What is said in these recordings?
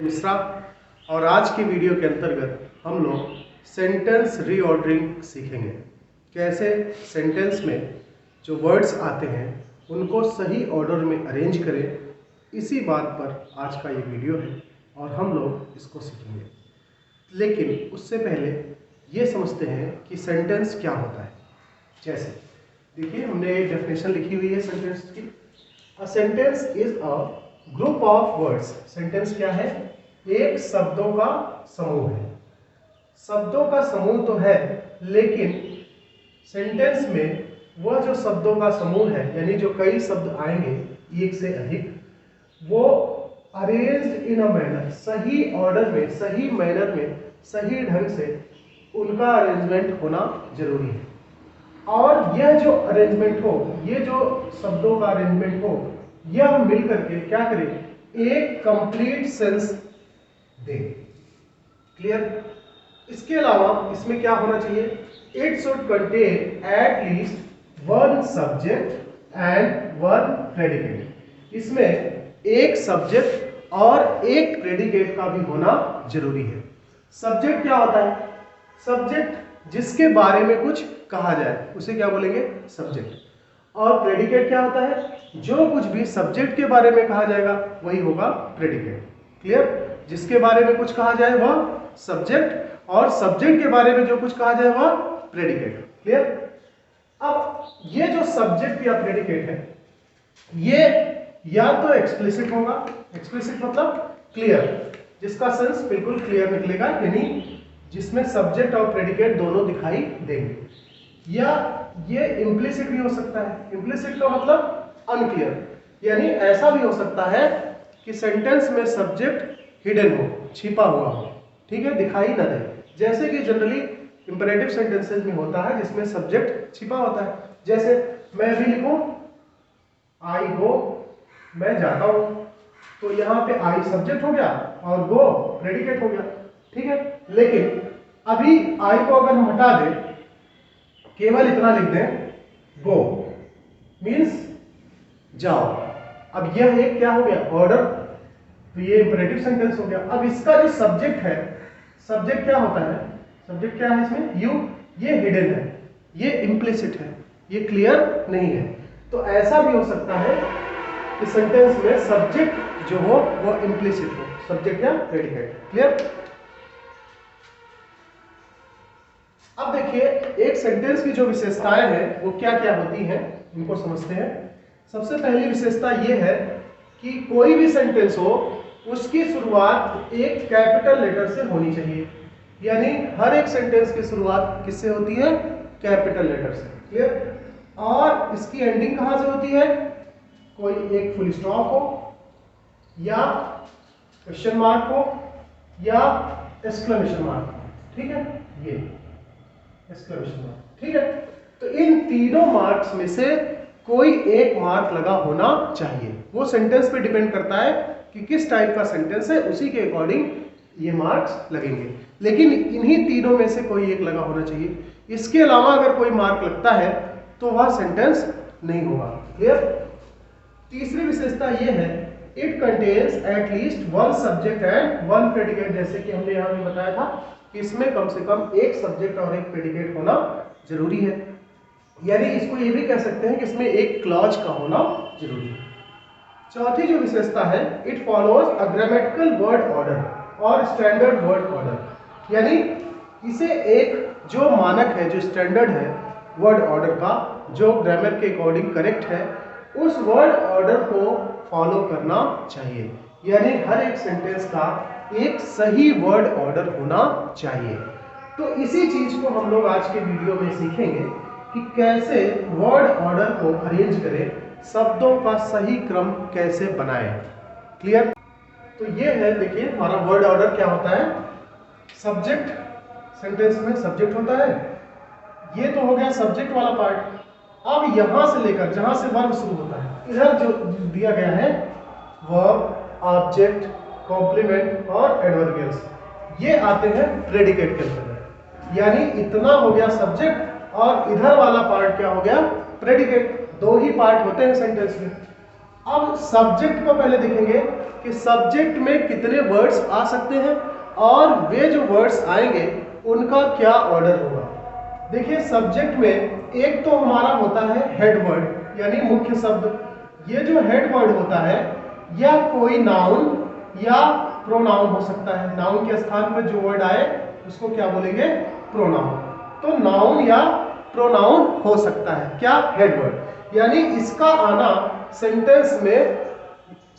मिश्रा और आज की वीडियो के अंतर्गत हम लोग सेंटेंस रीऑर्डरिंग सीखेंगे। कैसे सेंटेंस में जो वर्ड्स आते हैं उनको सही ऑर्डर में अरेंज करें, इसी बात पर आज का ये वीडियो है और हम लोग इसको सीखेंगे। लेकिन उससे पहले ये समझते हैं कि सेंटेंस क्या होता है। जैसे देखिए, हमने एक डेफिनेशन लिखी हुई है सेंटेंस की। A sentence is a group of words. Sentence क्या है? एक शब्दों का समूह है। शब्दों का समूह तो है, लेकिन सेंटेंस में वह जो शब्दों का समूह है, यानी जो कई शब्द आएंगे एक से अधिक, वो अरेंज्ड इन अ मैनर, सही ऑर्डर में, सही मैनर में, सही ढंग से उनका अरेंजमेंट होना जरूरी है। और यह जो अरेंजमेंट हो, ये जो शब्दों का अरेंजमेंट हो, यह मिलकर के क्या करे? एक कंप्लीट सेंस दे। क्लियर? इसके अलावा इसमें क्या होना चाहिए? It should contain at least one subject and one predicate. इसमें एक सब्जेक्ट और एक प्रेडिकेट का भी होना जरूरी है। सब्जेक्ट क्या होता है? सब्जेक्ट जिसके बारे में कुछ कहा जाए उसे क्या बोलेंगे? सब्जेक्ट। और प्रेडिकेट क्या होता है? जो कुछ भी सब्जेक्ट के बारे में कहा जाएगा वही होगा प्रेडिकेट। क्लियर? जिसके बारे में कुछ कहा जाए वह सब्जेक्ट, और सब्जेक्ट के बारे में जो कुछ कहा जाए वह प्रेडिकेट। क्लियर? अब ये जो सब्जेक्ट या प्रेडिकेट है, ये या तो एक्सप्लिसिट होगा, एक्सप्लिसिट मतलब क्लियर, जिसका सेंस बिल्कुल क्लियर निकलेगा, यानी जिसमें सब्जेक्ट और प्रेडिकेट दोनों दिखाई देंगे। या ये इम्प्लिसिट भी हो सकता है। इम्प्लिसिट का मतलब अनक्लियर, यानी ऐसा भी हो सकता है कि सेंटेंस में सब्जेक्ट हिडन हो, छिपा हुआ हो, ठीक है, दिखाई ना दे। जैसे कि जनरली इंपरेटिव सेंटेंसेस में होता है जिसमें सब्जेक्ट छिपा होता है। जैसे मैं भी लिखूं आई गो, मैं जाता हूं, तो यहाँ पे आई सब्जेक्ट हो गया और गो प्रेडिकेट हो गया, ठीक है। लेकिन अभी आई को अगर हम हटा दें, केवल इतना लिख दें गो मीन्स जाओ, अब यह एक क्या हो गया? ऑर्डर। तो ये इंपरेटिव सेंटेंस हो गया। अब इसका जो सब्जेक्ट है, सब्जेक्ट क्या होता है? सब्जेक्ट क्या है इसमें? यू। ये हिडन है, ये इम्प्लिसिट है, ये क्लियर नहीं है। तो ऐसा भी हो सकता है कि सेंटेंस में सब्जेक्ट जो हो वो इम्प्लिसिट हो, सब्जेक्ट या प्रेडिकेट। क्लियर? अब देखिए, एक सेंटेंस की जो विशेषताएं हैं वो क्या क्या होती हैं, इनको समझते हैं। सबसे पहली विशेषता ये है कि कोई भी सेंटेंस हो उसकी शुरुआत एक कैपिटल लेटर से होनी चाहिए। यानी हर एक सेंटेंस की शुरुआत किससे होती है? कैपिटल लेटर से। क्लियर? और इसकी एंडिंग कहां से होती है? कोई एक फुल स्टॉप हो, या क्वेश्चन मार्क हो, या एक्सक्लेमेशन मार्क हो, ठीक है, ये एक्सक्लेमेशन मार्क, ठीक है। तो इन तीनों मार्क्स में से कोई एक मार्क लगा होना चाहिए। वो सेंटेंस पे डिपेंड करता है कि किस टाइप का सेंटेंस है, उसी के अकॉर्डिंग ये मार्क्स लगेंगे। लेकिन इन्हीं तीनों में से कोई एक लगा होना चाहिए। इसके अलावा अगर कोई मार्क लगता है तो वह सेंटेंस नहीं होगा। क्लियर? तीसरी विशेषता ये है, it contains at least one subject and one predicate. जैसे कि हमने यहाँ भी बताया था कि इसमें कम से कम एक सब्जेक्ट और एक प्रेडिकेट होना जरूरी है। यानी इसको ये भी कह सकते हैं कि इसमें एक क्लॉज का होना जरूरी है। चौथी जो विशेषता है, it follows a grammatical word order और स्टैंडर्ड वर्ड ऑर्डर। यानी इसे एक जो मानक है, जो स्टैंडर्ड है वर्ड ऑर्डर का, जो ग्रामर के अकॉर्डिंग करेक्ट है, उस वर्ड ऑर्डर को फॉलो करना चाहिए। यानी हर एक सेंटेंस का एक सही वर्ड ऑर्डर होना चाहिए। तो इसी चीज को हम लोग आज के वीडियो में सीखेंगे कि कैसे वर्ड ऑर्डर को अरेंज करें, शब्दों का सही क्रम कैसे बनाएं। क्लियर? तो ये है, देखिए हमारा वर्ड ऑर्डर क्या होता है। सब्जेक्ट, सेंटेंस में सब्जेक्ट होता है, ये तो हो गया सब्जेक्ट वाला पार्ट। अब यहां से लेकर जहां से वर्ब शुरू होता है, इधर जो दिया गया है वर्ब, ऑब्जेक्ट, कॉम्प्लीमेंट और एडवर्बियल्स, ये आते हैं प्रेडिकेट के अंतर्गत। यानी इतना हो गया सब्जेक्ट और इधर वाला पार्ट क्या हो गया? प्रेडिकेट। दो ही पार्ट होते हैं सेंटेंस में। अब सब्जेक्ट को पहले देखेंगे कि सब्जेक्ट में कितने वर्ड्स आ सकते हैं और वे जो वर्ड्स आएंगे उनका क्या ऑर्डर होगा। देखिए सब्जेक्ट में एक तो हमारा होता है हेड वर्ड यानी मुख्य शब्द। ये जो हेड वर्ड होता है यह कोई नाउन या प्रोनाउन हो सकता है। नाउन के स्थान पर जो वर्ड आए उसको क्या बोलेंगे, प्रोनाउन। तो नाउन या प्रोनाउन हो सकता है क्या, हेड वर्ड। यानी इसका आना सेंटेंस में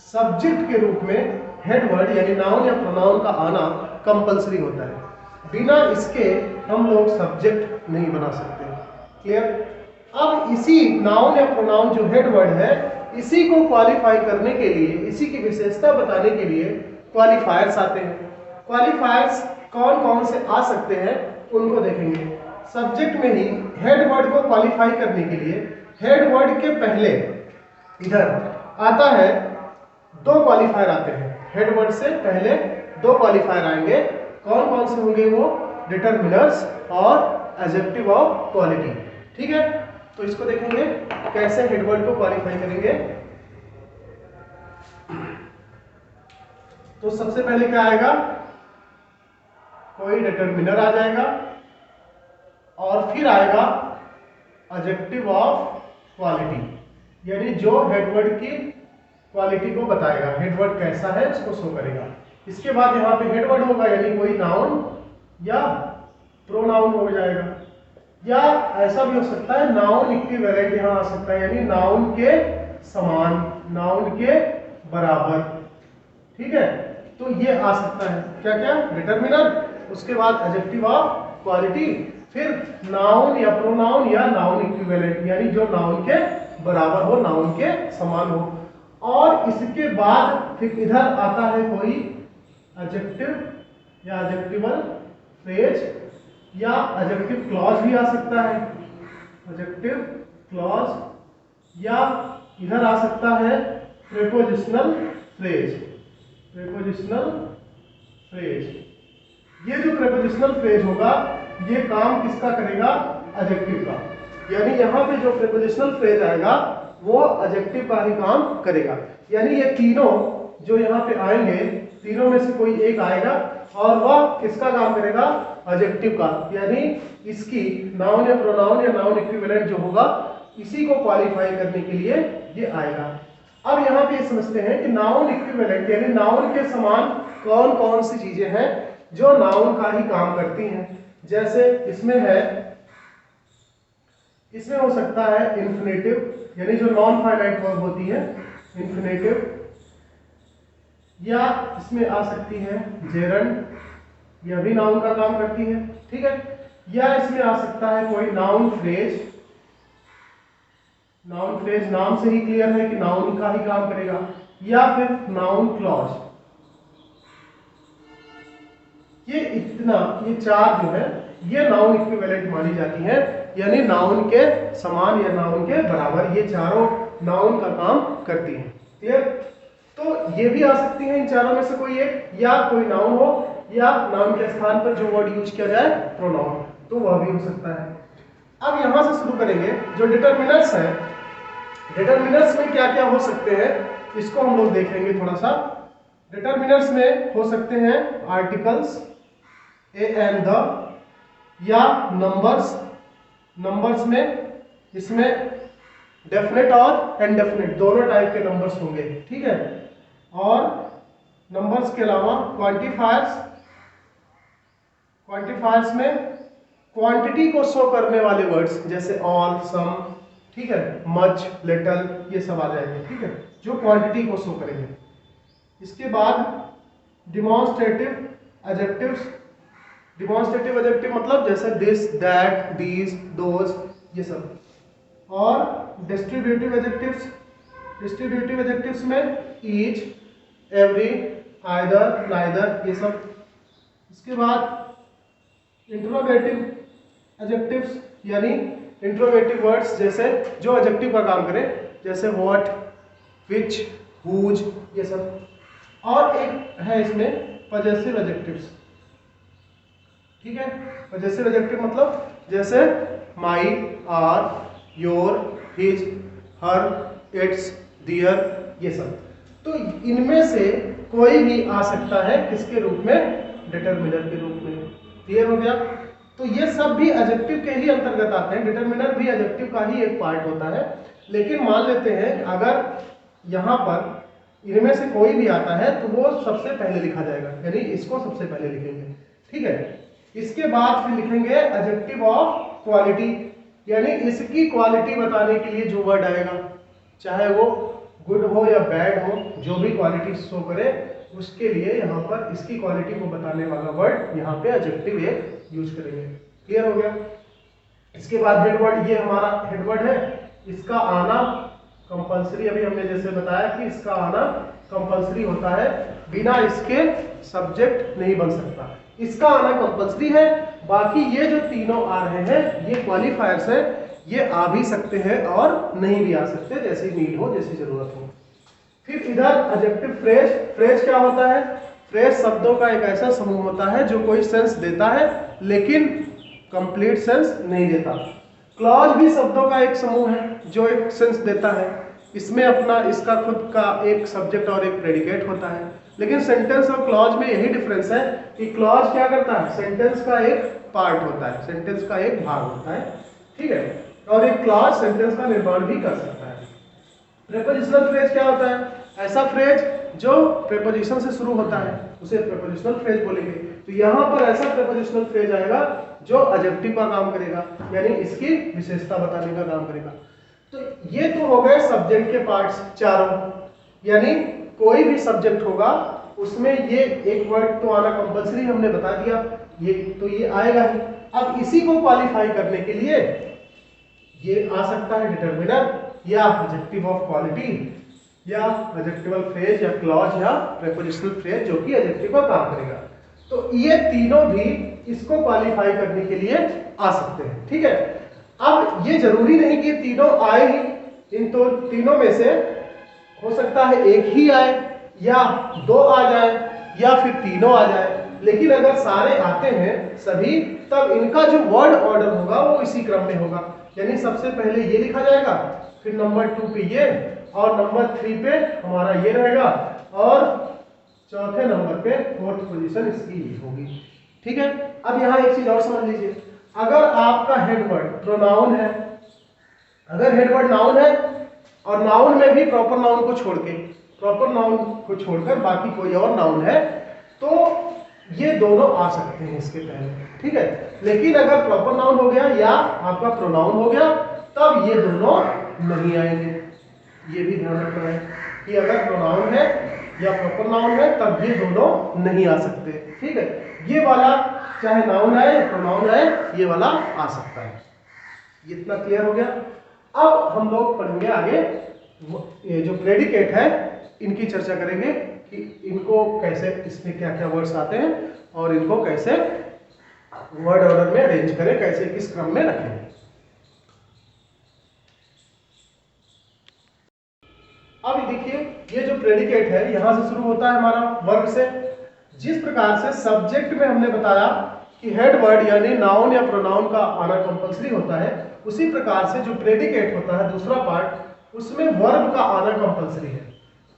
सब्जेक्ट के रूप में हेड वर्ड यानी नाउन या प्रोनाउन का आना कंपलसरी होता है। बिना इसके हम लोग सब्जेक्ट नहीं बना सकते। क्लियर। अब इसी नाउन या प्रोनाउन जो हेड वर्ड है इसी को क्वालिफाई करने के लिए, इसी की विशेषता बताने के लिए क्वालिफायर्स आते हैं। क्वालिफायर्स कौन कौन से आ सकते हैं उनको देखेंगे। सब्जेक्ट में ही हेड वर्ड को क्वालिफाई करने के लिए हेड वर्ड के पहले इधर आता है दो क्वालिफायर आते हैं। हेड वर्ड से पहले दो क्वालिफायर आएंगे। कौन कौन से होंगे वो, डिटरमिनर्स और एडजेक्टिव ऑफ क्वालिटी। ठीक है, तो इसको देखेंगे कैसे हेड वर्ड को क्वालिफाई करेंगे। तो सबसे पहले क्या आएगा, कोई डिटरमिनर आ जाएगा और फिर आएगा एडजेक्टिव ऑफ क्वालिटी यानी जो हेड वर्ड की क्वालिटी को बताएगा, हेड वर्ड कैसा है उसको शो करेगा। इसके बाद यहाँ पे हेड वर्ड होगा यानी कोई नाउन या प्रोनाउन हो जाएगा, या ऐसा भी हो सकता है नाउन इक्विवेलेंट यहाँ आ सकता है यानी नाउन के समान, नाउन के बराबर। ठीक है, तो ये आ सकता है क्या क्या, डिटरमिनर, उसके बाद एडजेक्टिव ऑफ क्वालिटी, फिर नाउन या प्रोनाउन या नाउन इक्विवेलेंट यानी जो नाउन के बराबर हो, नाउन के समान हो। और इसके बाद फिर इधर आता है कोई एडजेक्टिव या एडजेक्टिवल फ्रेज या एडजेक्टिव क्लॉज भी आ सकता है, एडजेक्टिव क्लॉज, या इधर आ सकता है प्रीपोजिशनल फ्रेज, प्रीपोजिशनल फ्रेज। ये जो प्रीपोजिशनल फ्रेज होगा ये काम किसका करेगा, एडजेक्टिव का। यानी यहाँ पे जो प्रीपोजिशनल फ्रेज आएगा वो एडजेक्टिव का ही काम करेगा। यानी ये तीनों जो यहाँ पे आएंगे, तीनों में से कोई एक आएगा और वह किसका काम करेगा, एडजेक्टिव का। यानी इसकी नाउन या प्रोनाउन या नाउन इक्विवेलेंट जो होगा इसी को क्वालिफाई करने के लिए ये आएगा। अब यहाँ पे समझते हैं कि नाउन इक्विवेलेंट यानी नाउन के समान कौन कौन सी चीजें हैं जो नाउन का ही काम करती हैं। जैसे इसमें है, इसमें हो सकता है इन्फिनेटिव यानी जो नॉन फाइनाइट वर्ब होती है, इन्फिनेटिव, या इसमें आ सकती है जेरंड, यह भी नाउन का काम करती है। ठीक है, या इसमें आ सकता है कोई नाउन फ्रेज, नाउन फ्रेज नाम से ही क्लियर है कि नाउन का ही काम करेगा, या फिर नाउन क्लॉज। ये इतना, ये चार जो है ये नाउन इक्विवेलेंट मानी जाती है यानी नाउन के समान या नाउन के बराबर, ये चारों नाउन का काम करती हैं। क्लियर। तो ये भी आ सकती हैं इन चारों में से कोई एक, या कोई नाउन हो या नाउन के स्थान पर जो वर्ड यूज किया जाए प्रोनाउन, तो वह भी हो सकता है। अब यहां से शुरू करेंगे। जो डिटरमिनर्स हैं, डिटरमिनर्स में क्या क्या हो सकते हैं इसको हम लोग देखेंगे थोड़ा सा। डिटरमिनर्स में हो सकते हैं आर्टिकल्स, ए एंड द, या नंबर्स। नंबर्स में इसमें डेफिनेट और इनडेफिनेट दोनों टाइप के नंबर्स होंगे। ठीक है, और नंबर्स के अलावा क्वांटिफायर्स, क्वांटिफायर्स में क्वांटिटी को शो करने वाले वर्ड्स जैसे ऑल, सम, ठीक है, मच, लिटल, ये सब आ जाएंगे। ठीक है, जो क्वांटिटी को शो करेंगे। इसके बाद डिमॉन्स्ट्रेटिव एडजेक्टिव्स, डिमॉन्स्ट्रेटिव एडजेक्टिव मतलब जैसे दिस, दैट, दीज, दोज, ये सब। और डिस्ट्रीब्यूटिव एडजेक्टिव्स, डिस्ट्रीब्यूटिव एडजेक्टिव्स में ईच, एवरी, आइदर, नाइदर, ये सब। इसके बाद इंट्रोगेटिव एडजेक्टिव्स यानी इंट्रोगेटिव वर्ड्स जैसे जो एडजेक्टिव का काम करें, जैसे व्हाट, विच, हुज, ये सब। और एक है इसमें पजेसिव एडजेक्टिव्स। ठीक है, पजेसिव एडजेक्टिव मतलब जैसे my, our, your, his, her, its, their, ये सब। तो इनमें से कोई भी आ सकता है किसके रूप में, डिटरमिनर के रूप में। क्लियर हो गया। तो ये सब भी एडजेक्टिव के ही अंतर्गत आते हैं, डिटरमिनर भी एडजेक्टिव का ही एक पार्ट होता है। लेकिन मान लेते हैं अगर यहाँ पर इनमें से कोई भी आता है तो वो सबसे पहले लिखा जाएगा, यानी इसको सबसे पहले लिखेंगे। ठीक है, इसके बाद फिर लिखेंगे एडजेक्टिव ऑफ क्वालिटी, यानी इसकी क्वालिटी बताने के लिए जो वर्ड आएगा, चाहे वो गुड हो या बैड हो, जो भी क्वालिटी शो करे उसके लिए यहाँ पर इसकी क्वालिटी को बताने वाला वर्ड यहाँ पे एडजेक्टिव एक यूज करेंगे। क्लियर हो गया। इसके बाद हेड वर्ड, ये हमारा हेड वर्ड है, इसका आना कंपलसरी, अभी हमने जैसे बताया कि इसका आना कंपलसरी होता है, बिना इसके सब्जेक्ट नहीं बन सकता। इसका आना कंपलसरी है, बाकी ये जो तीनों आ रहे हैं ये क्वालिफायर्स है, ये आ भी सकते हैं और नहीं भी आ सकते, जैसी नीड हो, जैसी जरूरत हो। फिर इधर एडजेक्टिव फ्रेज, फ्रेज क्या होता है, फ्रेज शब्दों का एक ऐसा समूह होता है जो कोई सेंस देता है लेकिन कंप्लीट सेंस नहीं देता। क्लॉज भी शब्दों का एक समूह है जो एक सेंस देता है, इसमें अपना इसका खुद का एक सब्जेक्ट और एक प्रेडिकेट होता है। लेकिन सेंटेंस और क्लॉज में यही डिफरेंस है कि क्लॉज क्या करता है, सेंटेंस का एक पार्ट होता है, सेंटेंस का एक भाग होता है। ठीक है, और एक क्लॉज सेंटेंस का निर्माण भी कर सकता है। प्रेपोजिशनल फ्रेज क्या होता है, ऐसा फ्रेज जो प्रेपोजिशन से शुरू होता है उसे प्रेपोजिशनल फ्रेज बोलेंगे। तो यहाँ पर ऐसा प्रेपोजिशनल फ्रेज आएगा जो एडजेक्टिव का काम करेगा, यानी इसकी विशेषता बताने का काम करेगा। तो ये तो हो गए सब्जेक्ट के पार्ट्स चारों, यानी कोई भी सब्जेक्ट होगा उसमें ये एक वर्ड तो आना कंपलसरी, हमने बता दिया, ये तो ये आएगा ही। अब इसी को क्वालिफाई करने के लिए ये आ सकता है डिटरमिनर या एडजेक्टिव ऑफ क्वालिटी या एडजेक्टिवल फ्रेज या क्लॉज या प्रेपोजिशनल फ्रेज जो कि एडजेक्टिव का काम करेगा। तो ये तीनों भी इसको क्वालिफाई करने के लिए आ सकते हैं। ठीक है, अब ये जरूरी नहीं कि तीनों आए ही, इन तो तीनों में से हो सकता है एक ही आए या दो आ जाए या फिर तीनों आ जाए। लेकिन अगर सारे आते हैं सभी, तब इनका जो वर्ड ऑर्डर होगा वो इसी क्रम में होगा, यानी सबसे पहले ये लिखा जाएगा, फिर नंबर 2 पे ये, और नंबर 3 पे हमारा ये रहेगा, और चौथे नंबर पे फोर्थ पोजीशन इसकी ये होगी। ठीक है, अब यहाँ एक चीज और समझ लीजिए, अगर आपका हेडवर्ड प्रोनाउन है, अगर हेडवर्ड नाउन है और नाउन में भी प्रॉपर नाउन को छोड़ के, प्रॉपर नाउन को छोड़कर बाकी कोई और नाउन है, तो ये दोनों आ सकते हैं इसके पहले। ठीक है, लेकिन अगर प्रॉपर नाउन हो गया या आपका प्रोनाउन हो गया, तब ये दोनों नहीं आएंगे। ये भी ध्यान रखना है कि अगर प्रोनाउन है या प्रॉपर नाउन है तब ये दोनों नहीं आ सकते। ठीक है, ये वाला चाहे नाउन आए या प्रोनाउन आए, ये वाला आ सकता है। ये इतना क्लियर हो गया। अब हम लोग पढ़ेंगे आगे, ये जो प्रेडिकेट है इनकी चर्चा करेंगे कि इनको कैसे, इसमें क्या क्या वर्ड्स आते हैं और इनको कैसे वर्ड ऑर्डर में अरेंज करें, कैसे किस क्रम में रखें। अब देखिए, ये जो प्रेडिकेट है यहां से शुरू होता है हमारा वर्ब से। जिस प्रकार से सब्जेक्ट में हमने बताया कि हेड वर्ड यानी नाउन या प्रोनाउन का आना कंपलसरी होता है, उसी प्रकार से जो प्रेडिकेट होता है दूसरा पार्ट, उसमें वर्ब का आना कंपलसरी है।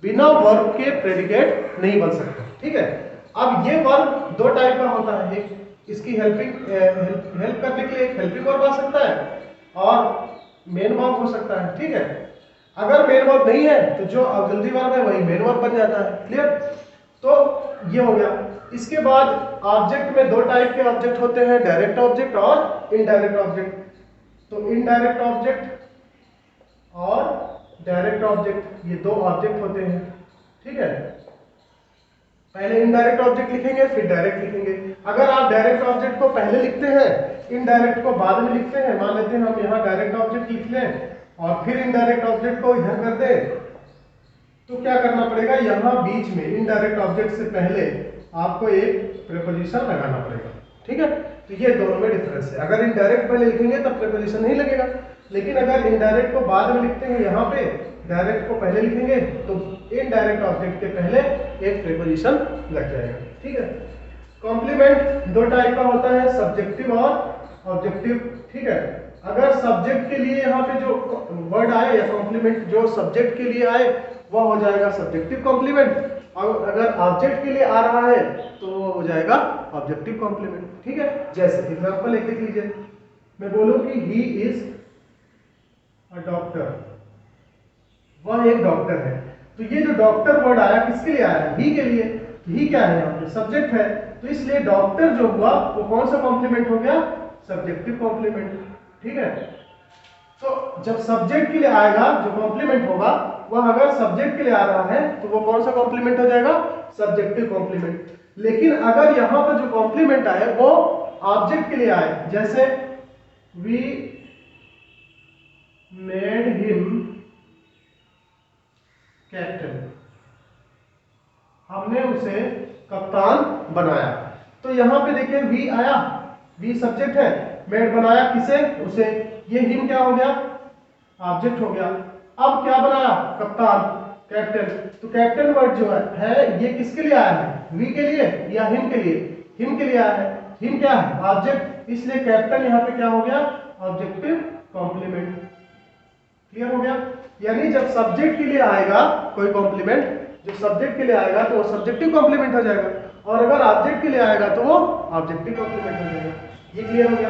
बिना वर्ब के प्रेडिकेट नहीं बन सकता। ठीक है, अब ये वर्ब दो टाइप का होता है, एक इसकी हेल्प करने के लिए एक हेल्पिंग वर्ब आ सकता है और मेन वर्ब हो सकता है। ठीक है, अगर मेन वर्ब नहीं है तो जो अवजल्दी वर्ब है वही मेन वर्ब बन जाता है। क्लियर, तो ये हो गया। इसके बाद ऑब्जेक्ट में दो टाइप के ऑब्जेक्ट होते हैं, डायरेक्ट ऑब्जेक्ट और इनडायरेक्ट ऑब्जेक्ट। तो इनडायरेक्ट ऑब्जेक्ट और डायरेक्ट ऑब्जेक्ट, ये दो ऑब्जेक्ट होते हैं। ठीक है, पहले इनडायरेक्ट ऑब्जेक्ट लिखेंगे फिर डायरेक्ट लिखेंगे। अगर आप डायरेक्ट ऑब्जेक्ट को पहले लिखते हैं, इनडायरेक्ट को बाद में लिखते हैं, मान लेते हैं हम यहाँ डायरेक्ट ऑब्जेक्ट लिख लें और फिर इनडायरेक्ट ऑब्जेक्ट को इधर कर दे, तो क्या करना पड़ेगा, यहाँ बीच में इनडायरेक्ट ऑब्जेक्ट से पहले आपको एक प्रीपोजिशन लगाना पड़ेगा। ठीक है, तो ये दोनों में डिफरेंस है। अगर इनडायरेक्ट पहले लिखेंगे तब प्रीपोजिशन नहीं लगेगा, लेकिन अगर इनडायरेक्ट को बाद में लिखते हैं यहाँ पे, डायरेक्ट को पहले लिखेंगे तो इनडायरेक्ट ऑब्जेक्ट के पहले एक प्रीपोजिशन लग जाएगा। ठीक है, कॉम्प्लीमेंट दो टाइप का होता है, सब्जेक्टिव और ऑब्जेक्टिव। ठीक है, अगर सब्जेक्ट के लिए यहाँ पे जो वर्ड आए या कॉम्प्लीमेंट जो सब्जेक्ट के लिए आए वह हो जाएगा सब्जेक्टिव कॉम्प्लीमेंट, और अगर ऑब्जेक्ट के लिए आ रहा है तो वो हो जाएगा ऑब्जेक्टिव कॉम्प्लीमेंट। ठीक है, जैसे एग्जांपल एक लिख लीजिए, मैं बोलूं कि ही इज अ डॉक्टर, वह एक डॉक्टर है, तो ये जो डॉक्टर वर्ड आया किसके लिए आया है? ही के लिए। ही क्या है? यहाँ पे सब्जेक्ट है, तो इसलिए डॉक्टर जो हुआ वो कौन सा कॉम्प्लीमेंट हो गया? Subjective complement. ठीक है, तो जब सब्जेक्ट के लिए आएगा जो कॉम्प्लीमेंट होगा वह अगर सब्जेक्ट के लिए आ रहा है तो वो कौन सा कॉम्प्लीमेंट हो जाएगा? Subjective complement. लेकिन अगर यहां पर जो कॉम्प्लीमेंट आए वो ऑब्जेक्ट के लिए आए, जैसे वी मेड हिम कैप्टन, हमने उसे कप्तान बनाया, तो यहां पे देखिए वी आया, वी सब्जेक्ट है, मेड बनाया किसे? उसे, ये हिम क्या हो गया? ऑब्जेक्ट हो गया। अब क्या बनाया? कप्तान, कैप्टन, तो कैप्टन वर्ड जो है ये किसके लिए आया है? वी के लिए या हिम के लिए? हिम के लिए आया है। हिम क्या है? ऑब्जेक्ट, इसलिए कैप्टन यहाँ पे क्या हो गया? Objective complement. क्लियर हो गया? यानी जब सब्जेक्ट के लिए आएगा कोई कॉम्प्लीमेंट, जो सब्जेक्ट के लिए आएगा तो वो सब्जेक्टिव कॉम्प्लीमेंट हो जाएगा, और अगर ऑब्जेक्ट के लिए आएगा तो वो ऑब्जेक्टिव कॉम्प्लीमेंट हो जाएगा। ये क्लियर हो गया?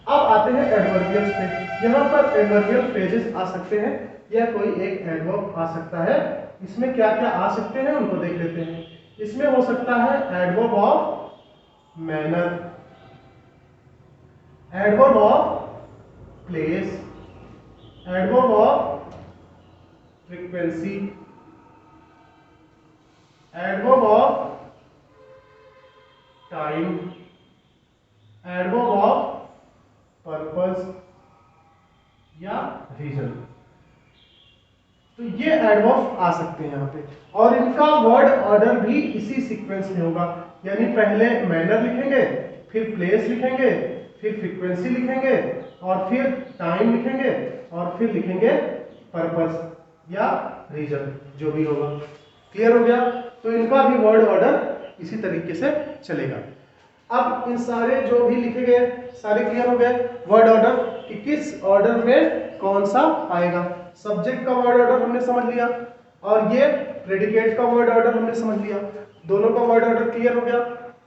अब आते हैं एडवर्बियल्स पे। यहाँ पर एडवर्बियल फ्रेजेस आ सकते हैं या कोई एक एडवर्ब आ सकता है। इसमें क्या क्या आ सकते हैं उनको देख लेते हैं। इसमें हो सकता है adverb of manner, adverb of place, adverb of frequency, adverb of time, adverb of purpose या रीजन। तो ये एडवर्ब आ सकते हैं यहाँ पे, और इनका वर्ड ऑर्डर भी इसी सीक्वेंस में होगा, यानी पहले मैनर लिखेंगे, फिर प्लेस लिखेंगे, फिर फ्रीक्वेंसी लिखेंगे, और फिर टाइम लिखेंगे, और फिर लिखेंगे पर्पस या रीजन, जो भी होगा। क्लियर हो गया? तो इनका भी वर्ड ऑर्डर इसी तरीके से चलेगा। अब इन सारे जो भी लिखे गए सारे क्लियर हो गए वर्ड ऑर्डर कि किस ऑर्डर में कौन सा आएगा। सब्जेक्ट का वर्ड ऑर्डर हमने समझ लिया, और ये प्रेडिकेट का वर्ड ऑर्डर हमने समझ लिया, दोनों का वर्ड ऑर्डर क्लियर हो गया।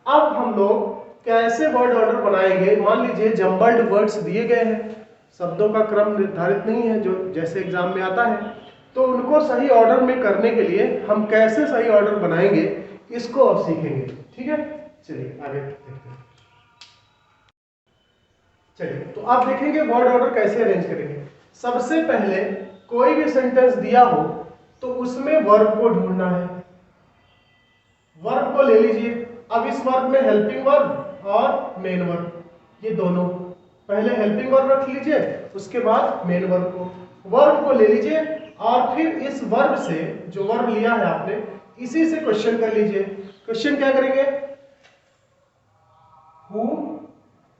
अब हम लोग कैसे वर्ड ऑर्डर बनाएंगे? मान लीजिए जम्बल्ड वर्ड्स दिए गए हैं, शब्दों का क्रम निर्धारित नहीं है जो जैसे एग्जाम में आता है, तो उनको सही ऑर्डर में करने के लिए हम कैसे सही ऑर्डर बनाएंगे इसको अब सीखेंगे। ठीक है, चलिए आगे देखते हैं। चलिए तो आप देखेंगे वर्ड ऑर्डर कैसे अरेंज करेंगे। सबसे पहले कोई भी सेंटेंस दिया हो तो उसमें वर्ब को ढूंढना है। वर्ब को ले लीजिए। अब इस वर्ब में हेल्पिंग वर्ब और मेन वर्ब, ये दोनों, पहले हेल्पिंग वर्ब रख लीजिए, उसके बाद मेन वर्ब को, वर्ब को ले लीजिए, और फिर इस वर्ब से जो वर्ब लिया है आपने इसी से क्वेश्चन कर लीजिए। क्वेश्चन क्या करेंगे? हु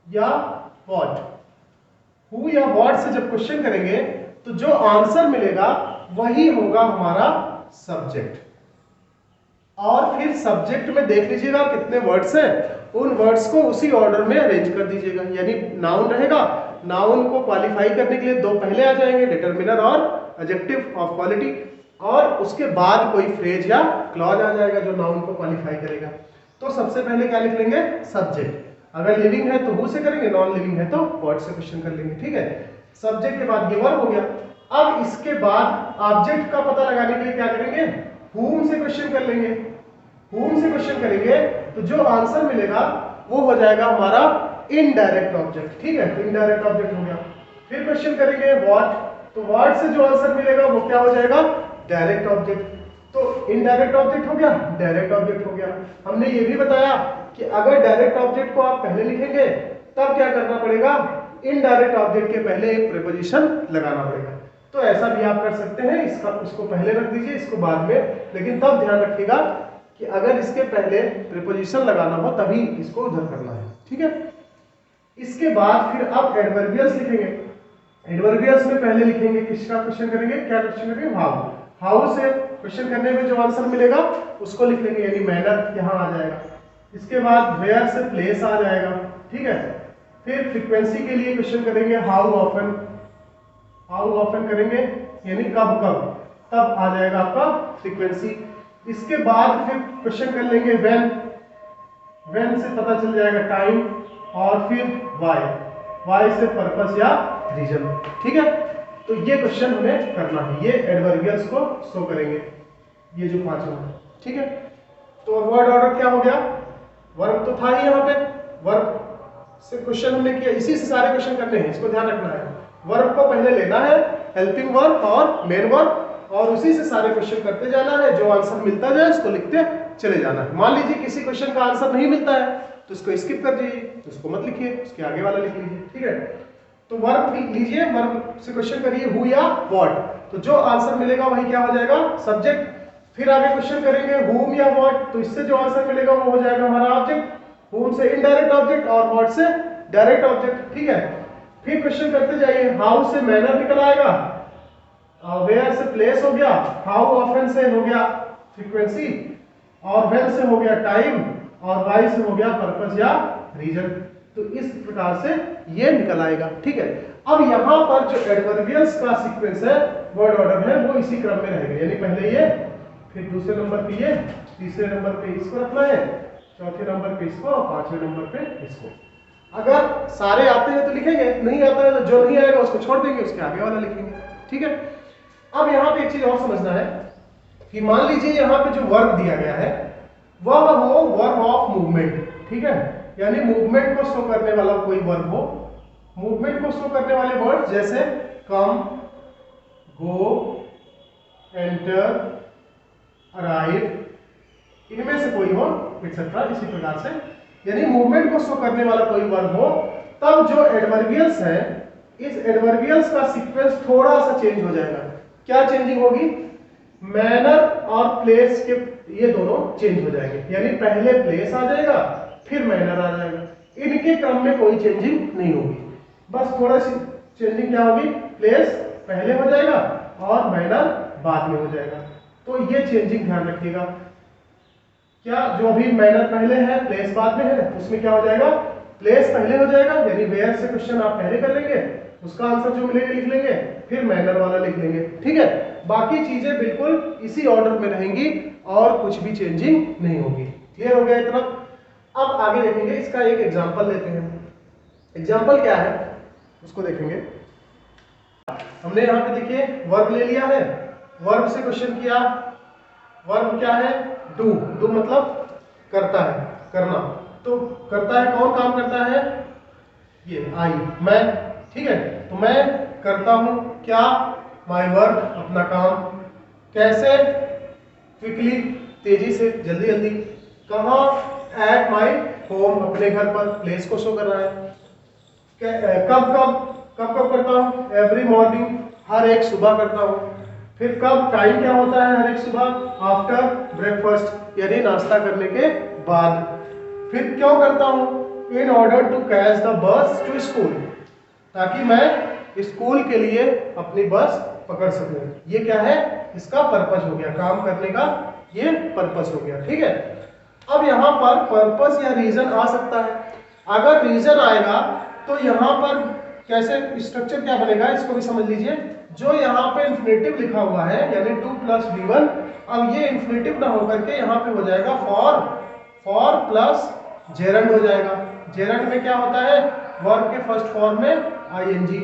या व्हाट। हु या व्हाट से जब क्वेश्चन करेंगे तो जो आंसर मिलेगा वही होगा हमारा सब्जेक्ट। और फिर सब्जेक्ट में देख लीजिएगा कितने वर्ड्स हैं, उन वर्ड्स को उसी ऑर्डर में अरेंज कर दीजिएगा। यानी नाउन रहेगा, नाउन को क्वालिफाई करने के लिए दो पहले आ जाएंगे, डिटर्मिनर और एडजेक्टिव ऑफ क्वालिटी, और उसके बाद कोई फ्रेज या क्लॉज आ जाएगा जो नाउन को क्वालिफाई करेगा। तो सबसे पहले क्या लिख लेंगे? सब्जेक्ट। अगर लिविंग है तो हु से करेंगे, नॉन लिविंग है तो व्हाट से क्वेश्चन कर लेंगे। ठीक है, सब्जेक्ट के बाद ये वर्ब हो गया। अब इसके बाद ऑब्जेक्ट का पता लगाने के लिए क्या करेंगे? whom से क्वेश्चन कर लेंगे। whom से क्वेश्चन करेंगे तो जो आंसर मिलेगा वो हो जाएगा हमारा इनडायरेक्ट ऑब्जेक्ट। ठीक है, तो इनडायरेक्ट ऑब्जेक्ट हो गया। फिर क्वेश्चन करेंगे व्हाट, तो व्हाट से जो आंसर मिलेगा वो क्या हो जाएगा? Direct object. तो इनडायरेक्ट ऑब्जेक्ट हो गया, डायरेक्ट ऑब्जेक्ट हो गया। हमने ये भी बताया कि अगर डायरेक्ट ऑब्जेक्ट को आप पहले लिखेंगे तब क्या करना पड़ेगा? इनडायरेक्ट ऑब्जेक्ट के पहले एक प्रीपोजिशन लगाना पड़ेगा। तो ऐसा भी आप कर सकते हैं, इसको पहले रख दीजिए, इसको बाद में, लेकिन तब ध्यान रखिएगा कि अगर इसके पहले प्रीपोजिशन लगाना हो तभी इसको उधर करना है। ठीक है, इसके बाद फिर आप एडवर्बियल्स लिखेंगे। एडवर्बियल्स में पहले लिखेंगे किसका क्वेश्चन करेंगे, क्या क्वेश्चन करेंगे? हाउ। हाउ से क्वेश्चन करने में जो आंसर मिलेगा उसको लिख लेंगे, यानी मैनर यहाँ आ जाएगा। इसके बाद वेयर से प्लेस आ जाएगा। ठीक है, फिर फ्रीक्वेंसी के लिए क्वेश्चन करेंगे हाउ ऑफन। हाउ ऑफन करेंगे यानी कब कब, तब आ जाएगा आपका फ्रीक्वेंसी। इसके बाद फिर क्वेश्चन कर लेंगे व्हेन से पता चल जाएगा टाइम, और फिर वाई से पर्पस या रीजन। ठीक है, तो ये क्वेश्चन हमें करना है, ये एडवर्बियल्स को शो करेंगे, ये जो पांचों है। ठीक है, तो वर्ड ऑर्डर क्या हो गया, वर्ब तो था ही यहाँ पे, वर्ब से क्वेश्चन हमने किया, इसी से सारे क्वेश्चन करने हैं, इसको ध्यान रखना है। वर्ब को पहले लेना है, हेल्पिंग वर्ब और मेन वर्ब, और उसी से सारे क्वेश्चन करते जाना है, जो आंसर मिलता जाए उसको लिखते चले जाना है। मान लीजिए किसी क्वेश्चन का आंसर नहीं मिलता है तो उसको स्किप कर दीजिए, उसको मत लिखिए, उसके आगे वाला लिख लीजिए। ठीक है, तो वर्ब लीजिए, वर्ब से क्वेश्चन करिए हु या व्हाट, तो जो आंसर मिलेगा वही क्या हो जाएगा, सब्जेक्ट। फिर आगे क्वेश्चन करेंगे हुम या व्हाट, तो इससे जो आंसर मिलेगा वो हो जाएगा हमारा ऑब्जेक्ट, हुम से इनडायरेक्ट ऑब्जेक्ट और व्हाट से डायरेक्ट ऑब्जेक्ट। ठीक है, फिर क्वेश्चन करते जाइए, हाउ से मैनर निकल आएगा, वेयर से प्लेस हो गया, हाउ ऑफन से हो गया फ्रीक्वेंसी, और व्हेन से हो गया टाइम, और वाई से हो गया पर्पस या रीजन। तो इस प्रकार से ये निकल आएगा। ठीक है, अब यहाँ पर जो एडवर्बियल्स का सीक्वेंस है, वर्ड ऑर्डर है, वो इसी क्रम में रहेगा, यानी पहले ये, फिर दूसरे नंबर पे ये, तीसरे नंबर पे इसको रखना है, चौथे नंबर पे इसको, और पांचवें नंबर पे इसको। अगर सारे आते हैं तो लिखेंगे, नहीं आता है तो जो नहीं आएगा उसको छोड़ देंगे, उसके आगे वाला लिखेंगे। ठीक है, अब यहाँ पे एक चीज और समझना है कि मान लीजिए यहाँ पे जो वर्ब दिया गया है वह हो वर्ब ऑफ मूवमेंट। ठीक है, यानी मूवमेंट को शो करने वाला कोई वर्ब हो, मूवमेंट को शो करने वाले वर्ड जैसे कम, गो, एंटर, अराइव, इनमें से कोई हो एक्सेट्रा, इसी प्रकार से, यानी मूवमेंट को शो करने वाला कोई वर्ब हो, तब जो एडवर्बियल्स है, इस एडवर्बियल्स का सीक्वेंस थोड़ा सा चेंज हो जाएगा। क्या चेंजिंग होगी, मैनर और प्लेस के ये दोनों चेंज हो जाएंगे, यानी पहले प्लेस आ जाएगा फिर मैनर आ जाएगा, इनके क्रम में कोई चेंजिंग नहीं होगी, बस थोड़ा सी चेंजिंग क्या होगी, प्लेस पहले हो जाएगा और मैनर बाद में हो जाएगा। तो ये चेंजिंग ध्यान रखिएगा, क्या जो अभी मैनर पहले है प्लेस बाद में है, उसमें क्या हो जाएगा, प्लेस पहले हो जाएगा, यानी वेयर से क्वेश्चन आप पहले कर लेंगे, उसका आंसर जो मिलेगा लिख लेंगे, फिर मैनर वाला लिख लेंगे। ठीक है, बाकी चीजें बिल्कुल इसी ऑर्डर में रहेंगी और कुछ भी चेंजिंग नहीं होगी। क्लियर हो गया इतना? अब आगे देखेंगे, इसका एक एग्जांपल लेते हैं। एग्जांपल क्या है उसको देखेंगे। हमने यहाँ पे देखिए वर्ब ले लिया है, वर्ब से क्वेश्चन किया, वर्ब क्या है, डू, डू मतलब करता है, करना, तो करता है, कौन काम करता है, ये आई, मैं। ठीक है, तो मैं करता हूं क्या, माय वर्क, अपना काम, कैसे, क्विकली, तेजी से, जल्दी जल्दी, कहाँ, एट माय होम, अपने घर पर, प्लेस को शो कर रहा है, कब कब करता हूँ, एवरी मॉर्निंग, हर एक सुबह करता हूँ, फिर कब, टाइम क्या होता है हर एक सुबह, आफ्टर ब्रेकफास्ट, यानी नाश्ता करने के बाद, फिर क्यों करता हूँ, in order to catch the bus to school, ताकि मैं स्कूल के लिए अपनी बस पकड़ सकूं। ये क्या है, इसका पर्पस हो गया, काम करने का ये पर्पस हो गया। ठीक है, अब यहाँ पर पर्पस या रीजन आ सकता है, अगर रीजन आएगा तो यहाँ पर कैसे स्ट्रक्चर क्या बनेगा, इसको भी समझ लीजिए। जो यहाँ पे इन्फिनेटिव लिखा हुआ है, यानी 2 + V1, अब ये इन्फिनेटिव ना होकर के यहाँ पे हो जाएगा फॉर प्लस जेरंड हो जाएगा। जेरंड में क्या होता है, वर्ब के फर्स्ट फॉर्म में आईएनजी,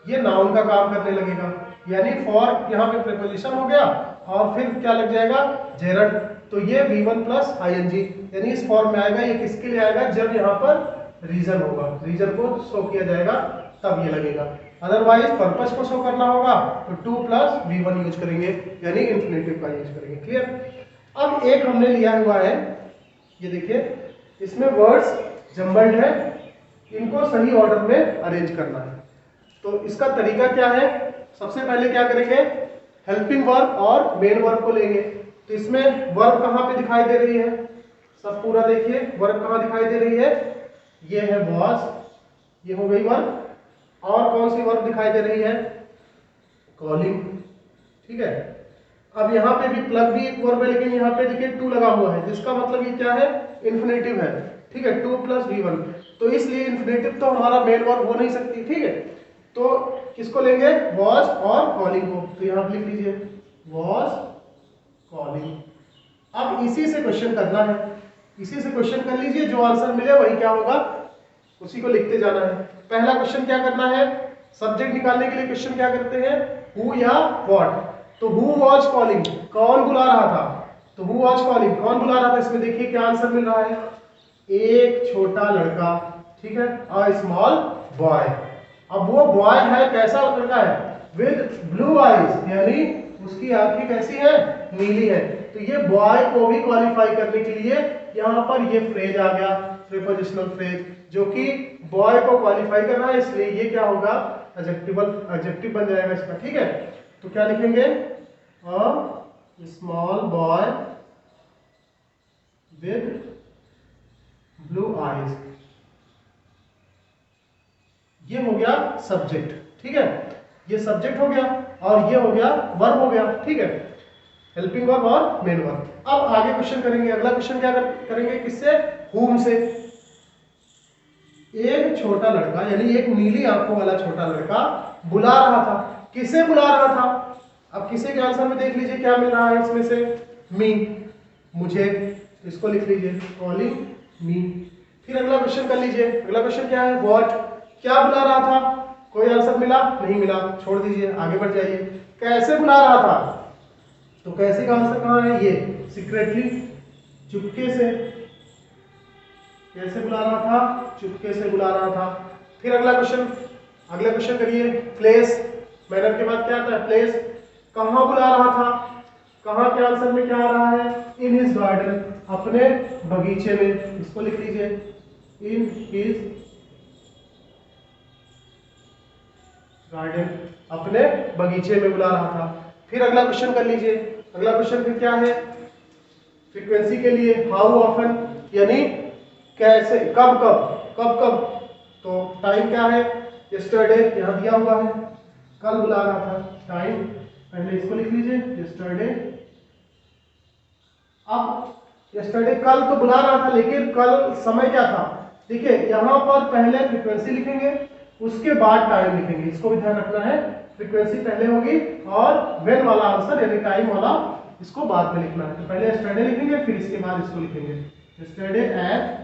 ये नाउन का काम करने लगेगा, यानी फॉर यहाँ पे प्रीपोजिशन हो गया और फिर क्या लग जाएगा, जेरंड, तो ये V1 + ING, यानी इस फॉर्म में आएगा। ये किसके लिए आएगा, जब यहाँ पर रीजन होगा, रीजन को शो किया जाएगा तब ये लगेगा, अदरवाइज पर्पस को शो करना होगा तो 2 + V1 यूज करेंगे, यानी इन्फिनेटिव का यूज करेंगे। क्लियर? अब एक हमने लिया हुआ है, ये देखिए, इसमें वर्ड्स जम्बल्ड है, इनको सही ऑर्डर में अरेंज करना है। तो इसका तरीका क्या है, सबसे पहले क्या करेंगे, हेल्पिंग वर्ब और मेन वर्ब को लेंगे। तो इसमें वर्ब कहाँ पे दिखाई दे रही है, सब पूरा देखिए, वर्ब कहाँ दिखाई दे रही है, ये है वॉज, ये हो गई वर्ब, और कौन सी वर्ब दिखाई दे रही है, कॉलिंग। ठीक है, अब यहाँ पे भी प्लग भी एक वर्ब है, लेकिन यहाँ पे देखिए टू लगा हुआ है, जिसका मतलब ये क्या है, इन्फिनेटिव है। ठीक है, 2 + V1, तो इसलिए इन्फिनेटिव तो हमारा मेन वर्ब हो नहीं सकती। ठीक है, तो किसको लेंगे, वॉज और कॉलिंग को, तो यहाँ लिख लीजिए वॉज कॉलिंग। अब इसी से क्वेश्चन करना है, इसी से क्वेश्चन कर लीजिए, जो आंसर मिले वही क्या होगा उसी को लिखते जाना है। पहला क्वेश्चन क्या करना है, सब्जेक्ट निकालने के लिए क्वेश्चन क्या करते हैं, हु या व्हाट। तो हु वाज कॉलिंग, कौन बुला रहा था, तो हु वाज कॉलिंग, कौन बुला रहा था। इसमें देखिए क्या आंसर मिल रहा है, एक छोटा लड़का, ठीक है, अ स्मॉल बॉय। अब वो बॉय है, कैसा लड़का है, विद ब्लू आईज, यानी उसकी आंखें कैसी है, नीली है। तो ये बॉय को भी क्वालिफाई करने के लिए यहाँ पर ये फ्रेज आ गया, प्रीपोजिशनल फ्रेज, जो कि बॉय को क्वालिफाई कर रहा है, इसलिए ये क्या होगा, एडजेक्टिव बन जाएगा इसका, ठीक है। तो क्या लिखेंगे, a small boy with blue eyes, ये हो गया सब्जेक्ट, ठीक है, ये सब्जेक्ट हो गया और ये हो गया वर्ब हो गया, ठीक है, हेल्पिंग वर्ब और मेन वर्ब। अब आगे क्वेश्चन करेंगे, अगला क्वेश्चन क्या करेंगे, किससे, हुम से। एक छोटा लड़का, यानी एक नीली आंखों वाला छोटा लड़का बुला रहा था, किसे बुला रहा था। अब किसे के आंसर में देख लीजिए क्या मिल रहा है इसमें से, मी, मुझे, इसको लिख लीजिए, कॉलिंग मी। फिर अगला क्वेश्चन कर लीजिए, अगला क्वेश्चन क्या है, व्हाट, क्या बुला रहा था, कोई आंसर मिला, नहीं मिला, छोड़ दीजिए, आगे बढ़ जाइए। कैसे बुला रहा था, तो कैसे का आंसर कहाँ है, ये सीक्रेटली, चुपके से, कैसे बुला रहा था, चुपके से बुला रहा था। फिर अगला क्वेश्चन करिए, प्लेस, मैनर के बाद क्या आता है, प्लेस, कहाँ बुला रहा था, कहाँ के आंसर में क्या आ रहा है, इन हिज गार्डन, अपने बगीचे में, इसको लिख लीजिए, इन हिज गार्डन, अपने बगीचे में बुला रहा था। फिर अगला क्वेश्चन कर लीजिए, अगला क्वेश्चन फिर क्या है, फ्रीक्वेंसी के लिए, हाउ ऑफन, यानी कैसे, कब कब, कब कब, तो टाइम क्या है, यस्टरडे, यहां दिया हुआ है, कल बुला रहा था, टाइम, पहले इसको लिख लीजिए, यस्टरडे। अब यस्टरडे कल तो बुला रहा था, लेकिन कल समय क्या था, देखिए यहां पर पहले फ्रीक्वेंसी लिखेंगे, उसके बाद टाइम लिखेंगे, इसको भी ध्यान रखना है, फ्रीक्वेंसी पहले होगी और व्हेन वाला आंसर यानी टाइम वाला इसको बाद में लिखना है। तो पहले यस्टरडे लिखेंगे, फिर इसके बाद इसको लिखेंगे, yesterday at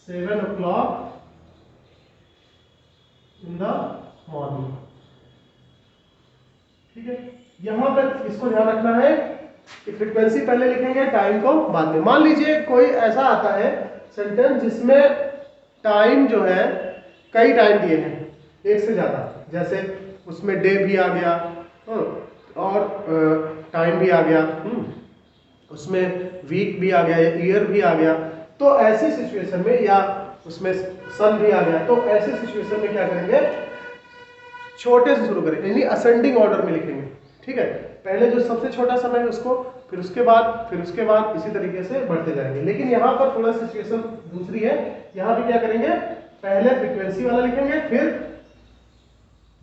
7 o'clock in the morning, ठीक है। यहां पर इसको ध्यान रखना है कि फ्रीक्वेंसी पहले लिखेंगे, टाइम को बाद में। मान लीजिए कोई ऐसा आता है सेंटेंस जिसमें टाइम जो है कई टाइम दिए हैं, एक से ज्यादा, जैसे उसमें डे भी आ गया और टाइम भी आ गया, उसमें वीक भी आ गया, ईयर भी आ गया। तो ऐसी सिचुएशन में, या उसमें सन भी आ गया, तो ऐसी सिचुएशन में क्या करेंगे, छोटे से शुरू करेंगे, यानी असेंडिंग ऑर्डर में लिखेंगे, ठीक है। पहले जो सबसे छोटा समय है उसको, फिर उसके बाद इसी तरीके से बढ़ते जाएंगे। लेकिन यहाँ पर थोड़ा सिचुएशन दूसरी है, यहाँ भी क्या करेंगे, पहले फ्रीक्वेंसी वाला लिखेंगे, फिर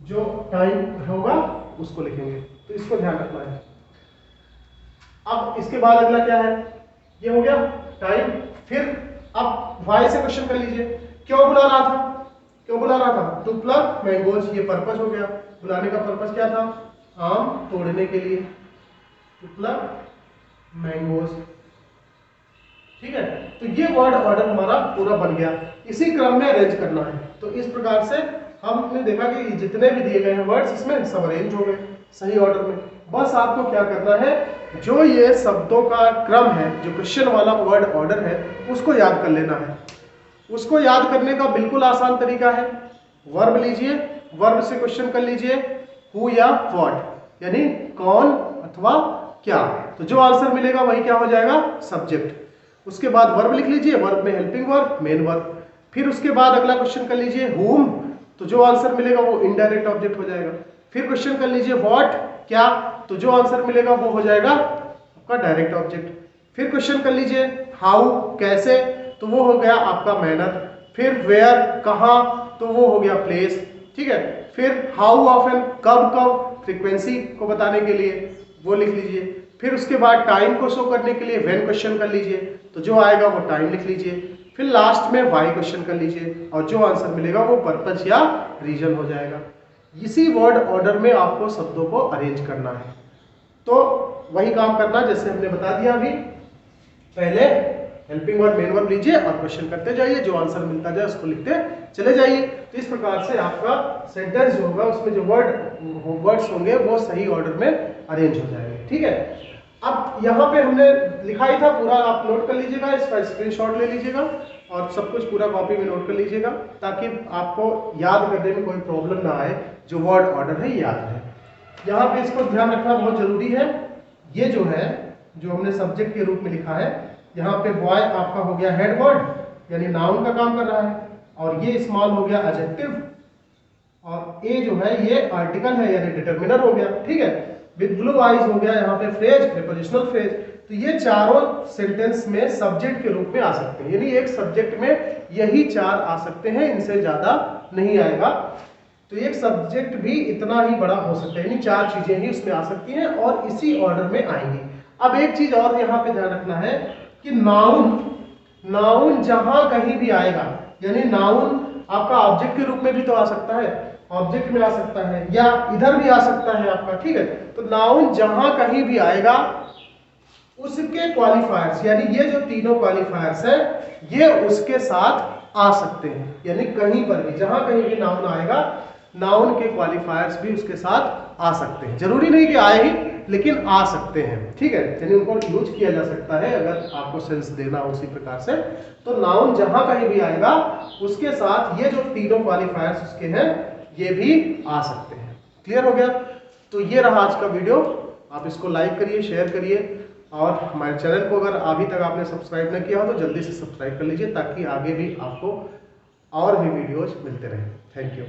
जो टाइम होगा उसको लिखेंगे, तो इसको ध्यान रखना है। अब इसके बाद अगला क्या है, ये हो गया टाइम। फिर अब वाई से क्वेश्चन कर लीजिए, क्यों बुला रहा था, क्यों बुला रहा था, टू प्लग मैंगोज, ये पर्पस हो गया, बुलाने का पर्पस क्या था, आम तोड़ने के लिए, टू प्लग मैंगोज, ठीक है। तो ये वर्ड ऑर्डर हमारा पूरा बन गया, इसी क्रम में अरेंज करना है। तो इस प्रकार से हमने देखा कि जितने भी दिए गए हैं वर्ड्स, इसमें सब अरेंज हो गए सही ऑर्डर में। बस आपको क्या करना है, जो ये शब्दों का क्रम है, जो क्वेश्चन वाला वर्ड ऑर्डर है, उसको याद कर लेना है। उसको याद करने का बिल्कुल आसान तरीका है, वर्ब लीजिए, वर्ब से क्वेश्चन कर लीजिए, हु या व्हाट, यानी कौन अथवा क्या, तो जो आंसर मिलेगा वही क्या हो जाएगा, सब्जेक्ट। उसके बाद वर्ब लिख लीजिए, वर्ब में हेल्पिंग वर्ब, मेन वर्ब। फिर उसके बाद अगला क्वेश्चन कर लीजिए हुम, तो जो आंसर मिलेगा वो इनडायरेक्ट ऑब्जेक्ट हो जाएगा। फिर क्वेश्चन कर लीजिए व्हाट, क्या, तो जो आंसर मिलेगा वो हो जाएगा आपका डायरेक्ट ऑब्जेक्ट। फिर क्वेश्चन कर लीजिए हाउ, कैसे, तो वो हो गया आपका मैनर। फिर वेयर, कहाँ, तो वो हो गया प्लेस, ठीक है। फिर हाउ ऑफन, कब कब, फ्रीक्वेंसी को बताने के लिए वो लिख लीजिए। फिर उसके बाद टाइम को शो करने के लिए व्हेन क्वेश्चन कर लीजिए, तो जो आएगा वो टाइम लिख लीजिए। फिर लास्ट में वाई क्वेश्चन कर लीजिए और जो आंसर मिलेगा वो पर्पस या रीजन हो जाएगा। इसी वर्ड ऑर्डर में आपको शब्दों को अरेंज करना है। तो वही काम करना जैसे हमने बता दिया अभी। पहले हेल्पिंग वर्ब मेन वर्ब लीजिए और क्वेश्चन करते जाइए, जो आंसर मिलता जाए उसको लिखते चले जाइए। तो इस प्रकार से आपका सेंटेंस जो होगा उसमें जो वर्ड्स होंगे वो सही ऑर्डर में अरेंज हो जाएंगे। ठीक है, अब यहाँ पे हमने लिखा ही था पूरा, आप नोट कर लीजिएगा, इसका स्क्रीनशॉट ले लीजिएगा और सब कुछ पूरा कॉपी में नोट कर लीजिएगा ताकि आपको याद करने में कोई प्रॉब्लम ना आए, जो वर्ड ऑर्डर है याद है। यहाँ पे इसको ध्यान रखना बहुत जरूरी है। ये जो है जो हमने सब्जेक्ट के रूप में लिखा है, यहाँ पे बॉय आपका हो गया हेड वर्ड यानी नाउन का काम कर रहा है, और ये स्मॉल हो गया एडजेक्टिव, और ए जो है ये आर्टिकल है यानी डिटरमिनर हो गया। ठीक है, विद ब्लू आईज हो गया यहाँ पे फ्रेज, प्रीपोजिशनल फ्रेज। तो ये चारों सेंटेंस में सब्जेक्ट के रूप में आ सकते हैं, यानी एक सब्जेक्ट में यही चार आ सकते हैं, इनसे ज्यादा नहीं आएगा। तो एक सब्जेक्ट भी इतना ही बड़ा हो सकता है, यानी चार चीजें ही उसमें आ सकती हैं और इसी ऑर्डर में आएंगी। अब एक चीज और यहाँ पे ध्यान रखना है कि नाउन जहां कहीं भी आएगा, यानी नाउन आपका ऑब्जेक्ट के रूप में भी तो आ सकता है, ऑब्जेक्ट में आ सकता है या इधर भी आ सकता है आपका। ठीक है, तो नाउन जहां कहीं भी आएगा उसके क्वालिफायर्स, यानी ये जो तीनों क्वालिफायर्स है ये उसके साथ आ सकते हैं, यानी कहीं पर भी जहां कहीं भी नाउन आएगा नाउन के क्वालिफायर्स भी उसके साथ आ सकते हैं। जरूरी नहीं कि आए ही, लेकिन आ सकते हैं। ठीक है, यानी उनको यूज किया जा सकता है अगर आपको सेंस देना हो उसी प्रकार से। तो नाउन जहां कहीं भी आएगा उसके साथ ये जो तीनों क्वालिफायर्स उसके हैं ये भी आ सकते हैं। क्लियर हो गया? तो ये रहा आज का वीडियो। आप इसको लाइक करिए, शेयर करिए, और हमारे चैनल को अगर अभी तक आपने सब्सक्राइब नहीं किया हो तो जल्दी से सब्सक्राइब कर लीजिए ताकि आगे भी आपको और भी वीडियोज मिलते रहें। Thank you.